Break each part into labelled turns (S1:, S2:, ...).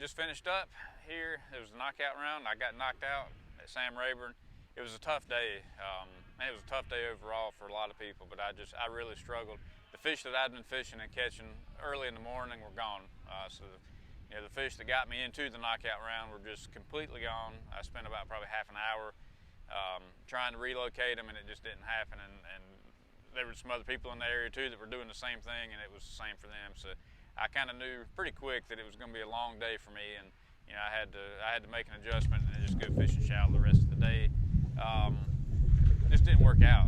S1: just finished up here. It was a knockout round. I got knocked out at Sam Rayburn. It was a tough day. It was a tough day overall for a lot of people, but I really struggled. The fish that I'd been fishing and catching early in the morning were gone. The fish that got me into the knockout round were just completely gone. I spent about probably half an hour trying to relocate them, and it just didn't happen. And there were some other people in the area too that were doing the same thing, and it was the same for them. So I kind of knew pretty quick that it was going to be a long day for me, and I had to make an adjustment and just go fishing shallow the rest of the day. Just didn't work out.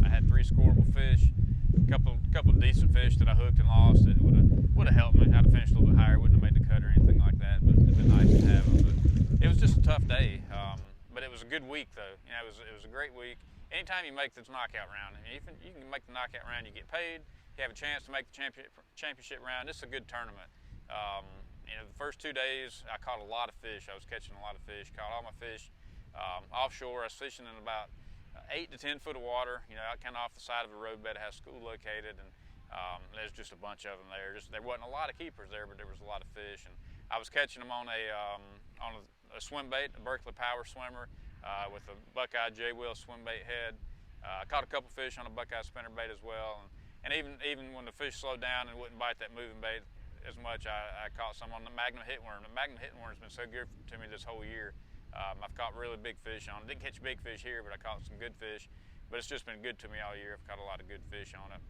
S1: I had 3 scoreable fish, a couple of decent fish that I hooked and lost. It would have helped me. I'd have finished a little bit higher. Wouldn't have made the cut or anything like that, but it'd been nice to have them. But it was just a tough day. But it was a good week though. It was a great week. Anytime you make this knockout round, even you can make the knockout round, you get paid. You have a chance to make the championship round. It's a good tournament. The first 2 days I caught a lot of fish. I was catching a lot of fish. Caught all my fish offshore. I was fishing in about 8 to 10 foot of water. Out kind of off the side of a roadbed. It has school located, and there's just a bunch of them there. There wasn't a lot of keepers there, but there was a lot of fish. And I was catching them on a swim bait, a Berkeley Power swimmer with a Buckeye J-Wheel swim bait head. I caught a couple fish on a Buckeye spinner bait as well. And even when the fish slowed down and wouldn't bite that moving bait as much, I caught some on the Magnum Hitworm. The Magnum Hitworm has been so good to me this whole year. I've caught really big fish on it. Didn't catch big fish here, but I caught some good fish. But it's just been good to me all year. I've caught a lot of good fish on it.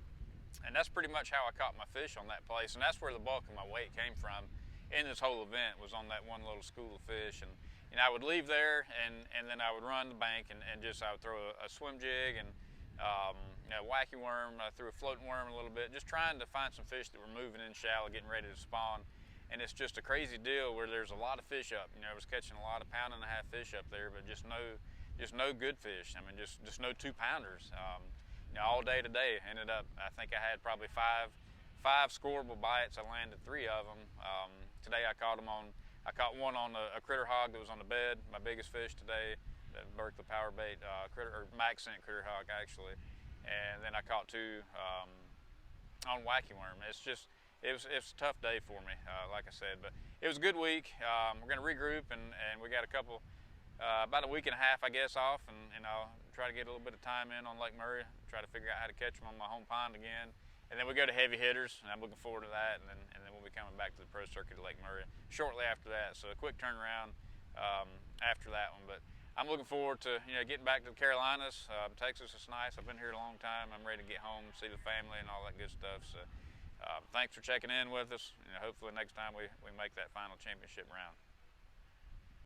S1: And that's pretty much how I caught my fish on that place. And that's where the bulk of my weight came from in this whole event, was on that one little school of fish. And I would leave there, and then I would run the bank, and I would throw a swim jig and wacky worm. I threw a floating worm a little bit, just trying to find some fish that were moving in shallow, getting ready to spawn. And it's just a crazy deal where there's a lot of fish up. I was catching a lot of 1.5 pound fish up there, but just no good fish. I mean, just no 2-pounders. All day today, I think I had probably five scoreable bites. I landed 3 of them. Today I caught one on a critter hog that was on the bed, my biggest fish today, that Berkeley Power Bait max scent critter hog actually. And then I caught 2 on wacky worm. It was a tough day for me, like I said, but it was a good week. We're going to regroup, and we got about a week and a half, I guess, off, and I'll try to get a little bit of time in on Lake Murray, try to figure out how to catch them on my home pond again. And then we go to heavy hitters, and I'm looking forward to that, and then we'll be coming back to the pro circuit at Lake Murray shortly after that. So a quick turnaround after that one, but I'm looking forward to getting back to the Carolinas. Texas is nice. I've been here a long time. I'm ready to get home, see the family, and all that good stuff. So thanks for checking in with us. Hopefully next time we make that final championship round.